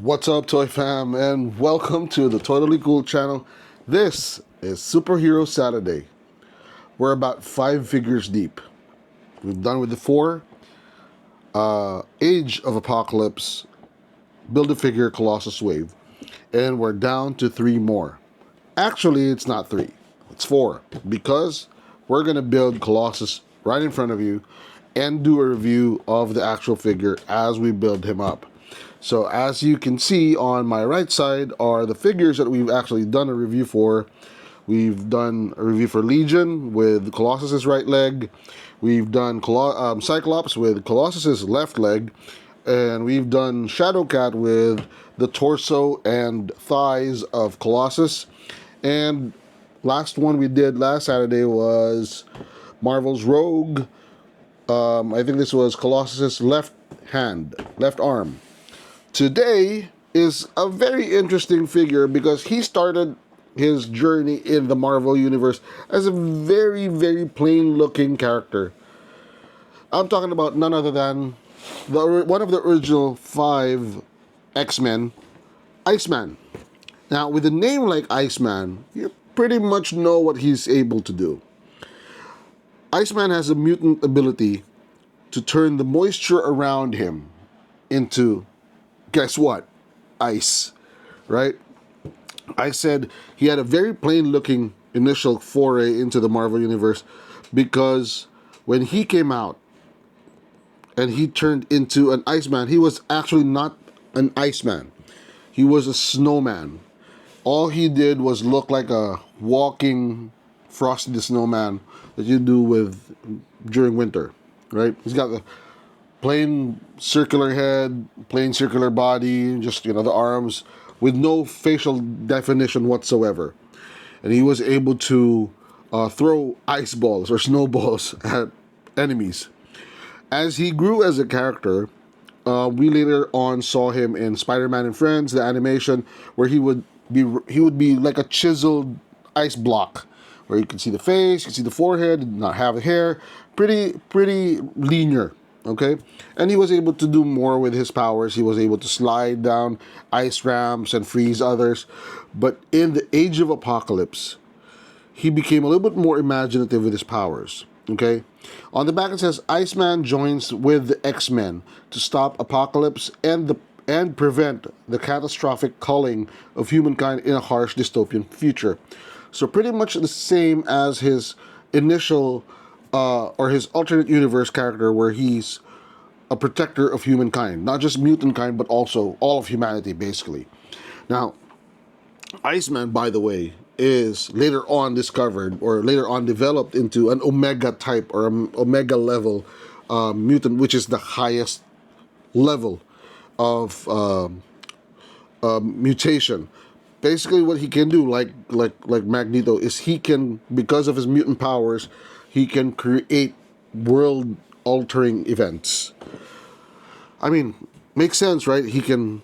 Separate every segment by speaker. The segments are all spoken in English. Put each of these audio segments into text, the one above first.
Speaker 1: What's up, Toy Fam, and welcome to the Totally Cool channel. This is Superhero Saturday. We're about 5 figures deep. We've done with the 4 Age of Apocalypse, Build-A-Figure, Colossus Wave, and we're down to 3 more. Actually, it's not 3, it's 4, because we're going to build Colossus right in front of you and do a review of the actual figure as we build him up. So as you can see on my right side are the figures that we've actually done a review for. We've done a review for Legion with Colossus's right leg. We've done Cyclops with Colossus's left leg. And we've done Shadowcat with the torso and thighs of Colossus. And last one we did last Saturday was Marvel's Rogue. I think this was Colossus's left arm. Today is a very interesting figure because he started his journey in the Marvel Universe as a very, very plain looking character. I'm talking about none other than one of the original 5 X-Men, Iceman. Now, with a name like Iceman, you pretty much know what he's able to do. Iceman has a mutant ability to turn the moisture around him into, guess what? Ice, right? I said he had a very plain looking initial foray into the Marvel Universe because when he came out and he turned into an Iceman, he was actually not an Iceman. He was a snowman. All he did was look like a walking Frosty the Snowman that you do during winter, right? He's got the plain circular head, plain circular body, just, the arms with no facial definition whatsoever. And he was able to throw ice balls or snowballs at enemies. As he grew as a character, we later on saw him in Spider-Man and Friends, the animation, where he would be like a chiseled ice block, where you can see the face, you can see the forehead, not have the hair, pretty linear. Okay, and he was able to do more with his powers. He was able to slide down ice ramps and freeze others. But in the Age of Apocalypse, he became a little bit more imaginative with his powers. Okay, on the back it says Iceman joins with the X-Men to stop Apocalypse and prevent the catastrophic culling of humankind in a harsh dystopian future. So pretty much the same as his initial or his alternate universe character, where he's a protector of humankind, not just mutant kind, but also all of humanity, basically. Now, Iceman, by the way, is later on discovered or later on developed into an Omega type or Omega level mutant, which is the highest level of mutation. Basically, what he can do, like Magneto, is he can, because of his mutant powers, he can create world-altering events. I mean, makes sense, right? He can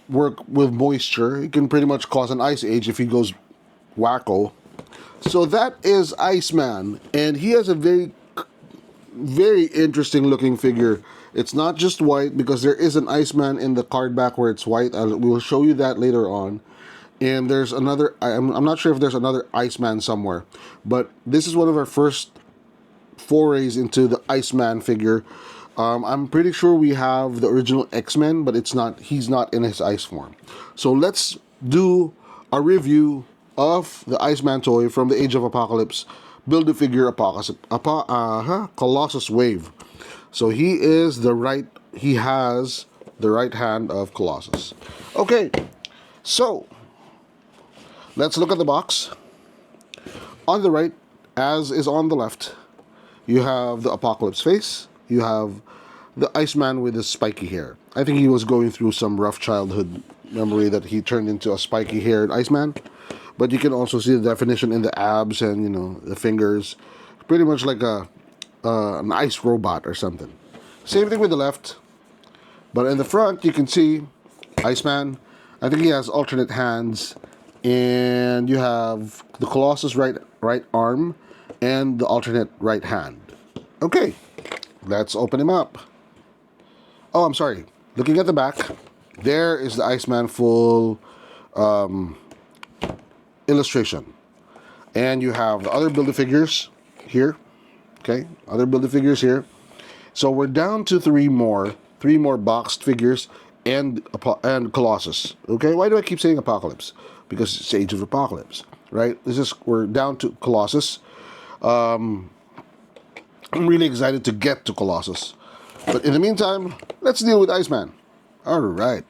Speaker 1: work with moisture. He can pretty much cause an ice age if he goes wacko. So that is Iceman, and he has a very, very interesting looking figure. It's not just white, because there is an Iceman in the card back where it's white. We will show you that later on. And there's another, I'm not sure if there's another Iceman somewhere, but this is one of our first forays into the Iceman figure. I'm pretty sure we have the original X-Men, but he's not in his ice form. So let's do a review of the Iceman toy from the Age of Apocalypse Build-A-Figure Colossus Wave. So he has the right hand of Colossus. Okay, so let's look at the box. On the right, as is on the left, you have the Apocalypse face. You have the Iceman with his spiky hair. I think he was going through some rough childhood memory that he turned into a spiky-haired Iceman. But you can also see the definition in the abs and, the fingers. Pretty much like an ice robot or something. Same thing with the left. But in the front, you can see Iceman. I think he has alternate hands. And you have the Colossus right arm and the alternate right hand. Okay, let's open him up. Oh, I'm sorry. Looking at the back, There is the Iceman full illustration. And you have the other Build-A-Figures here. Okay, other Build-A-Figures here. So we're down to three more boxed figures and Colossus. Okay, why do I keep saying Apocalypse? Because it's Age of Apocalypse, right? We're down to Colossus. I'm really excited to get to Colossus, but in the meantime, let's deal with Iceman. All right,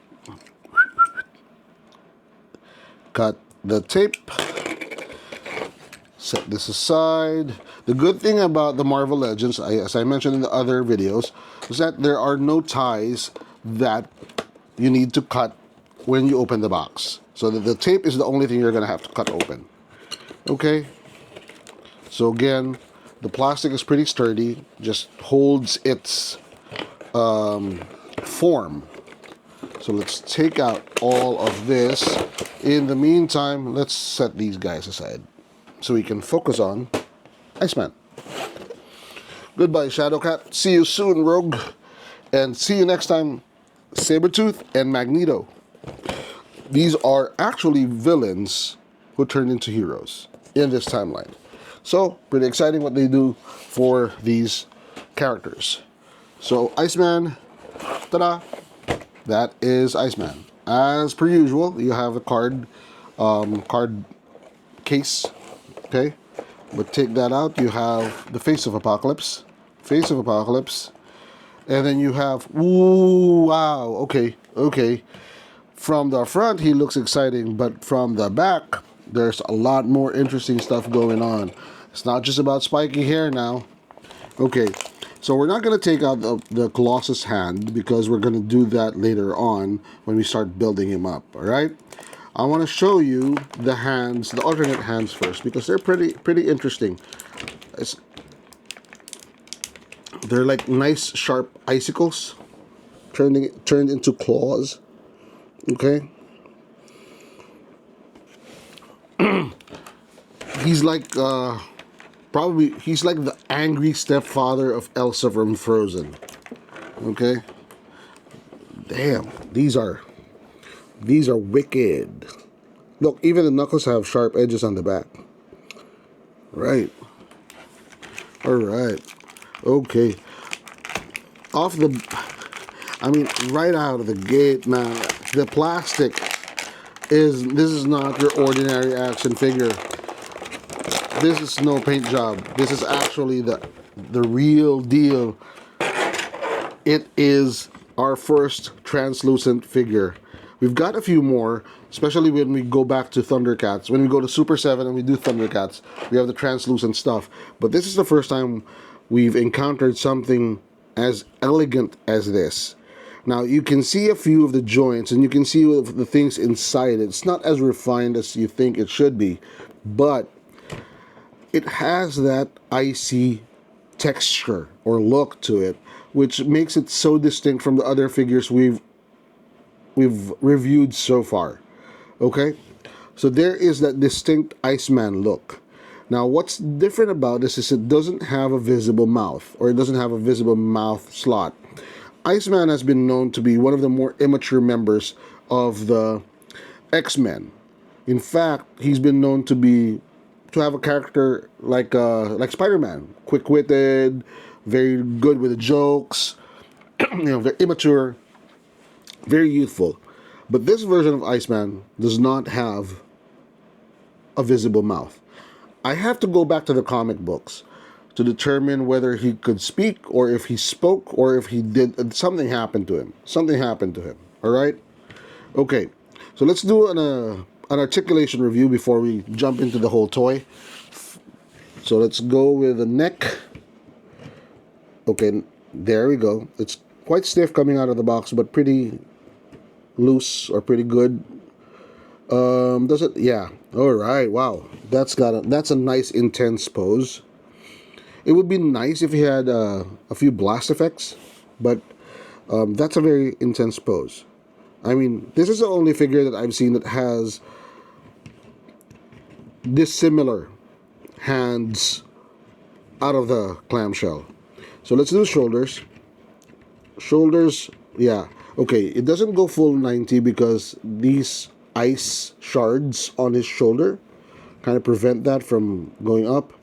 Speaker 1: cut the tape. Set this aside. The good thing about the Marvel Legends, as I mentioned in the other videos, is that there are no ties that you need to cut when you open the box. So the tape is the only thing you're going to have to cut open. Okay. So again, the plastic is pretty sturdy. Just holds its form. So let's take out all of this. In the meantime, let's set these guys aside so we can focus on Iceman. Goodbye, Shadowcat. See you soon, Rogue. And see you next time, Sabretooth and Magneto. These are actually villains who turned into heroes in this timeline. So, pretty exciting what they do for these characters. So, Iceman, ta-da! That is Iceman. As per usual, you have a card case. Okay, but take that out. You have the Face of Apocalypse, and then you have, ooh, wow, okay. From the front, he looks exciting, but from the back, there's a lot more interesting stuff going on. It's not just about spiky hair now. Okay, so we're not going to take out the Colossus hand because we're going to do that later on when we start building him up. All right. I want to show you the hands, the alternate hands first, because they're pretty interesting. They're like nice sharp icicles turned into claws. Okay. He's like he's like the angry stepfather of Elsa from Frozen. Okay. Damn, these are wicked. Look, even the knuckles have sharp edges on the back. Right. Alright. Okay. Right out of the gate, man. The plastic this is not your ordinary action figure. This is no paint job. This is actually the real deal. It is our first translucent figure. We've got a few more, especially when we go back to Thundercats. When we go to Super 7 and we do Thundercats, we have the translucent stuff. But this is the first time we've encountered something as elegant as this. Now, you can see a few of the joints, and you can see the things inside it. It's not as refined as you think it should be, but it has that icy texture or look to it, which makes it so distinct from the other figures we've reviewed so far. Okay, so there is that distinct Iceman look. Now, what's different about this is it doesn't have a visible mouth, or it doesn't have a visible mouth slot. Iceman has been known to be one of the more immature members of the X-Men. In fact, he's been known to have a character like Spider-Man, quick-witted, very good with the jokes, very immature, very youthful. But this version of Iceman does not have a visible mouth. I have to go back to the comic books to determine whether he could speak, or if he spoke, or if he did, something happened to him. All right? Okay, so let's do an articulation review before we jump into the whole toy. So let's go with the neck. Okay, there we go. It's quite stiff coming out of the box, but pretty loose, or pretty good. Does it? Yeah. All right. Wow. That's a nice intense pose. It would be nice if he had a few blast effects, but that's a very intense pose. I mean, this is the only figure that I've seen that has dissimilar hands out of the clamshell. So let's do shoulders. Shoulders, yeah. Okay, it doesn't go full 90 because these ice shards on his shoulder kind of prevent that from going up.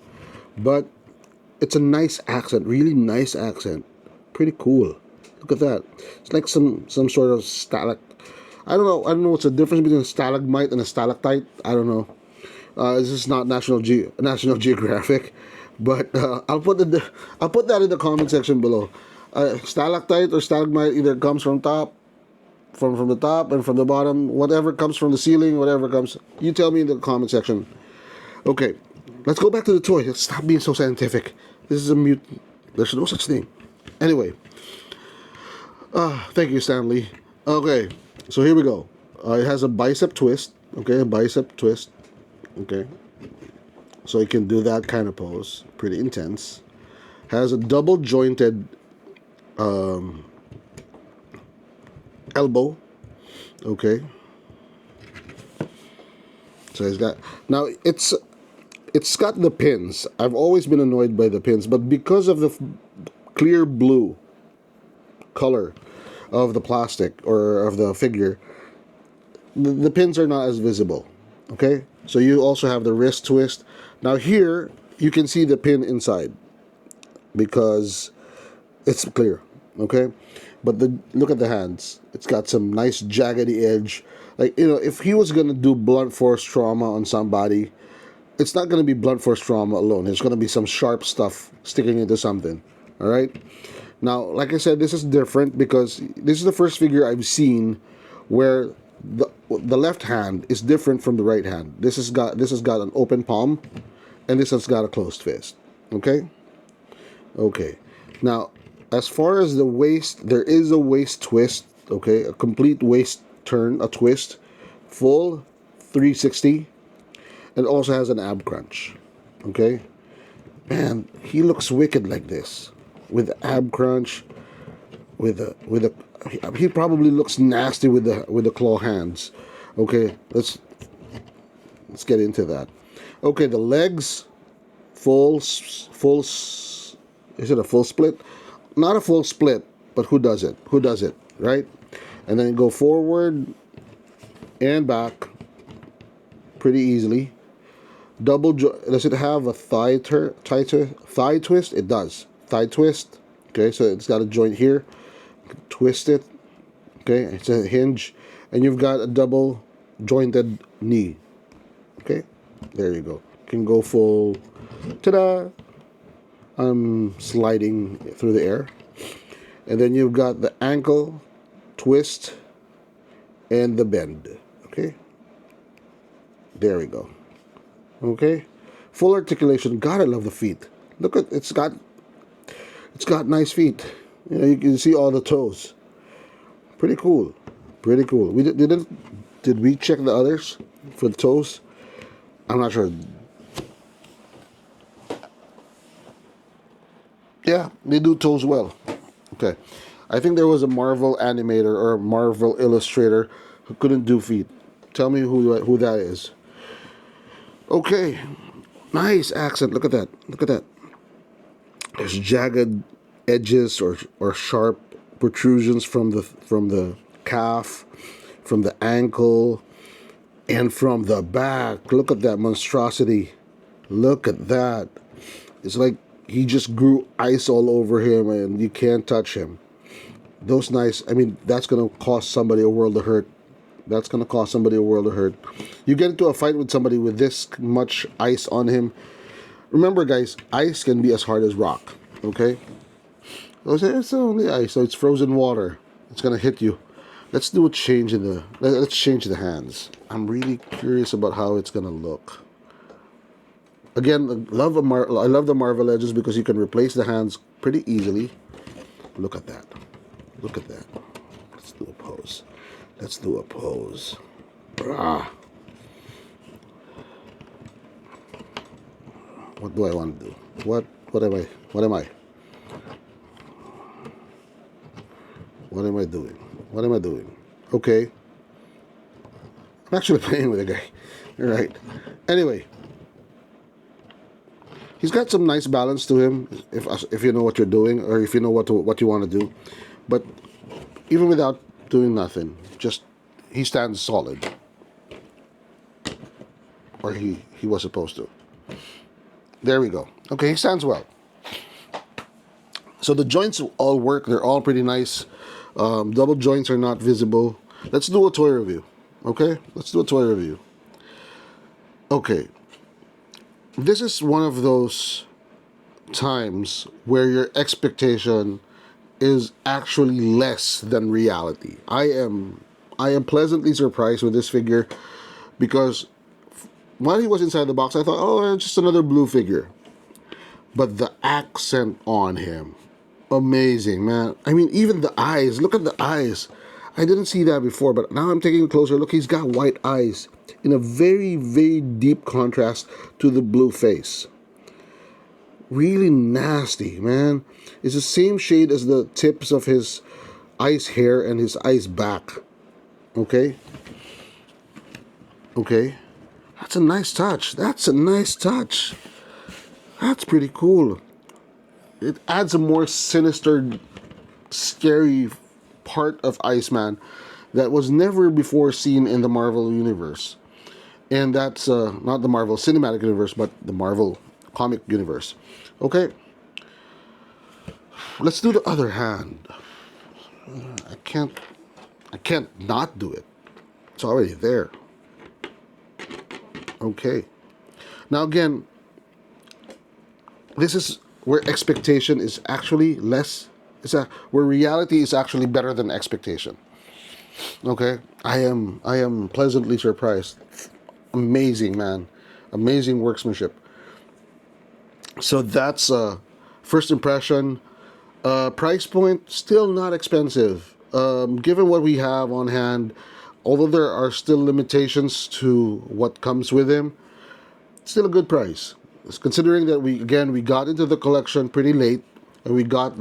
Speaker 1: But it's a nice accent, really nice accent. Pretty cool. Look at that. It's like some sort of stalact. I don't know what's the difference between a stalagmite and a stalactite. I don't know. This is not National Geographic, but I'll put that in the comment section below. Stalactite or stalagmite either comes from top, from the top and from the bottom. Whatever comes from the ceiling, whatever comes. You tell me in the comment section. Okay, let's go back to the toy. Let's stop being so scientific. This is a mutant. There's no such thing. Anyway, thank you, Stanley. Okay, so here we go. It has a bicep twist. Okay, a bicep twist. Okay, so it can do that kind of pose. Pretty intense. Has a double jointed elbow. Okay, so he's got now it's got the pins. I've always been annoyed by the pins, but because of the clear blue color of the plastic or of the figure, the pins are not as visible. Okay, so you also have the wrist twist. Now here you can see the pin inside because it's clear. Okay, but look at the hands. It's got some nice jaggedy edge. Like, you know, if he was gonna do blunt force trauma on somebody, it's not gonna be blunt force trauma alone. There's gonna be some sharp stuff sticking into something. All right. Now, like I said, this is different because this is the first figure I've seen where the left hand is different from the right hand. This has got an open palm, and this has got a closed fist. Okay. Okay. Now, as far as the waist, there is a waist twist. Okay, a complete waist turn, a twist, full 360, and also has an ab crunch. Okay, man, he looks wicked like this with the ab crunch, with a. He probably looks nasty with the claw hands. Okay, let's get into that. Okay, the legs, full. Is it a full split? Not a full split, but who does it? Who does it, right? And then go forward and back pretty easily. Does it have a thigh twist? It does. Thigh twist. Okay, so it's got a joint here. Twist it. Okay, it's a hinge. And you've got a double jointed knee. Okay, there you go. Can go full. Ta-da! I'm sliding through the air. And then you've got the ankle twist and the bend. Okay, there we go. Okay, full articulation. God, I love the feet. Look at it's got nice feet. You know, you can see all the toes. Pretty cool. Pretty cool. Did we check the others for the toes? I'm not sure. Yeah, they do toes well. Okay. I think there was a Marvel animator or a Marvel illustrator who couldn't do feet. Tell me who that is. Okay. Nice accent. Look at that. Look at that. There's jagged edges or sharp protrusions from the calf, from the ankle, and from the back. Look at that monstrosity. Look at that. It's like he just grew ice all over him and you can't touch him. Those nice, I mean, that's going to cost somebody a world of hurt. That's going to cost somebody a world of hurt. You get into a fight with somebody with this much ice on him. Remember, guys, ice can be as hard as rock, okay? It's only ice, so it's frozen water. It's going to hit you. Let's do a change in let's change the hands. I'm really curious about how it's going to look. Again, I love the Marvel Legends because you can replace the hands pretty easily. Look at that. Look at that. Let's do a pose. Let's do a pose. Ah. What do I want to do? What am I? What am I? What am I doing? What am I doing? Okay. I'm actually playing with a guy. You're right. Anyway. He's got some nice balance to him if you know what you're doing or if you know what you want to do. But even without doing nothing. Just he stands solid, or he was supposed to. There we go. Okay, he stands well. So the joints all work. They're all pretty nice. Double joints are not visible. Let's do a toy review. Okay, let's do a toy review. Okay, this is one of those times where your expectation is actually less than reality. I am pleasantly surprised with this figure because while he was inside the box, I thought, oh, just another blue figure. But the accent on him, amazing, man. I mean, even the eyes. Look at the eyes. I didn't see that before, but now I'm taking a closer look. He's got white eyes in a very, very deep contrast to the blue face. Really nasty, man. It's the same shade as the tips of his ice hair and his ice back. Okay? Okay. That's a nice touch. That's a nice touch. That's pretty cool. It adds a more sinister, scary part of Iceman that was never before seen in the Marvel Universe. And that's not the Marvel Cinematic Universe, but the Marvel Comic Universe. Okay? Let's do the other hand. I can't not do it. It's already there. Okay. Now again, this is where expectation is actually less. Where reality is actually better than expectation. Okay, I am pleasantly surprised. Amazing, man, amazing workmanship. So that's first impression. Price point still not expensive. Given what we have on hand, although there are still limitations to what comes with him, still a good price. Considering that we got into the collection pretty late and we got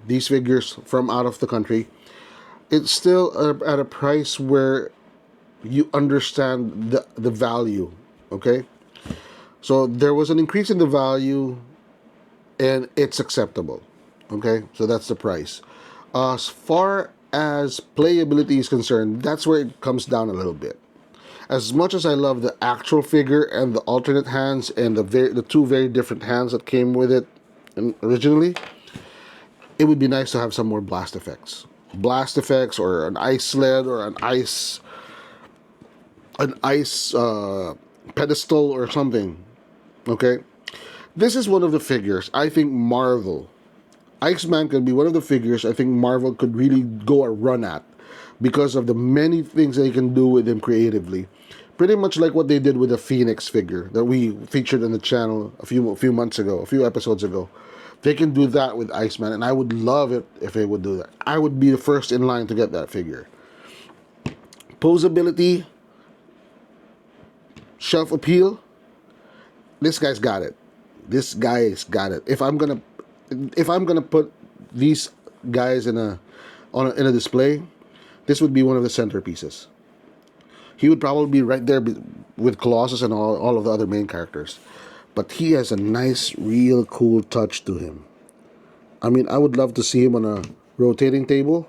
Speaker 1: these figures from out of the country, it's still at a price where you understand the value. Okay, so there was an increase in the value and it's acceptable. Okay, so that's the price. As far as playability is concerned, that's where it comes down a little bit. As much as I love the actual figure and the alternate hands and the two very different hands that came with it originally, it would be nice to have some more blast effects. Blast effects or an ice sled or an ice pedestal or something. Okay? This is one of the figures I think Iceman could be one of the figures I think Marvel could really go a run at because of the many things they can do with him creatively. Pretty much like what they did with the Phoenix figure that we featured on the channel a few months ago, a few episodes ago. They can do that with Iceman, and I would love it if they would do that. I would be the first in line to get that figure. Posability, shelf appeal, this guy's got it. This guy's got it. If I'm gonna put these guys in a display, this would be one of the centerpieces. He would probably be right there with Colossus and all of the other main characters. But he has a nice, real cool touch to him. I mean, I would love to see him on a rotating table,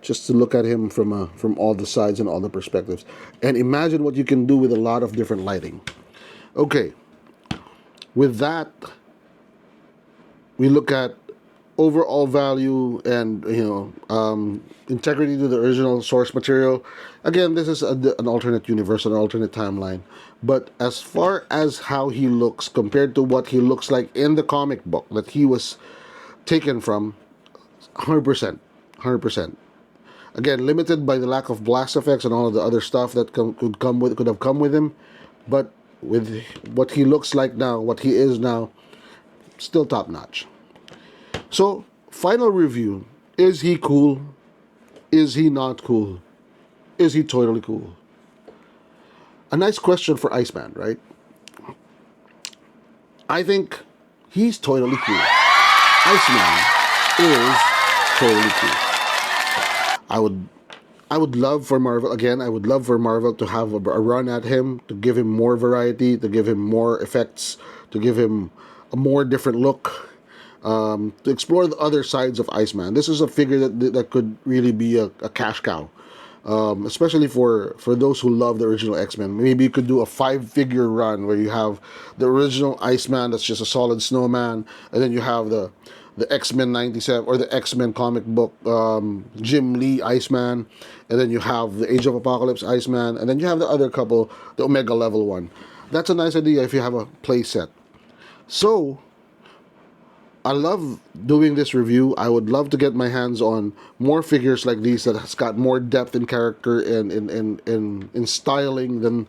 Speaker 1: just to look at him from all the sides and all the perspectives. And imagine what you can do with a lot of different lighting. Okay. With that, we look at overall value and integrity to the original source material. Again, this is an alternate universe, an alternate timeline. But as far as how he looks compared to what he looks like in the comic book that he was taken from, 100%, 100%. Again, limited by the lack of blast effects and all of the other stuff that could have come with him, but with what he looks like now, what he is now, still top notch. So, final review. Is he cool? Is he not cool? Is he totally cool? A nice question for Iceman, right? I think he's totally cool. Iceman is totally cool. I would love for Marvel, again, I would love for Marvel to have a run at him, to give him more variety, to give him more effects, to give him a more different look. to explore the other sides of Iceman. This is a figure that could really be a cash cow. Especially for those who love the original X-Men. Maybe you could do a 5-figure run where you have the original Iceman that's just a solid snowman, and then you have the X-Men 97 or the X-Men comic book Jim Lee Iceman, and then you have the Age of Apocalypse Iceman, and then you have the other couple, the Omega level one. That's a nice idea if you have a play set. So I love doing this review. I would love to get my hands on more figures like these that has got more depth in character and in styling than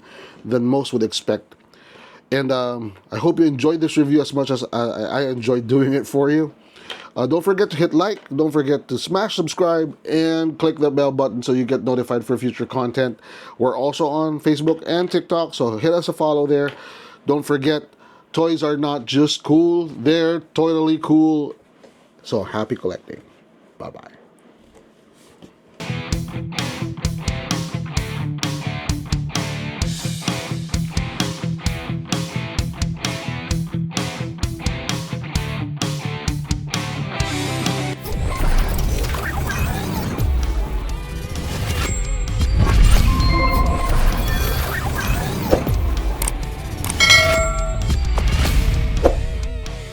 Speaker 1: most would expect. And I hope you enjoyed this review as much as I enjoyed doing it for you. Don't forget to hit like, don't forget to smash subscribe, and click the bell button so you get notified for future content. We're also on Facebook and TikTok, so hit us a follow there. Don't forget, toys are not just cool, they're totally cool. So happy collecting. Bye-bye.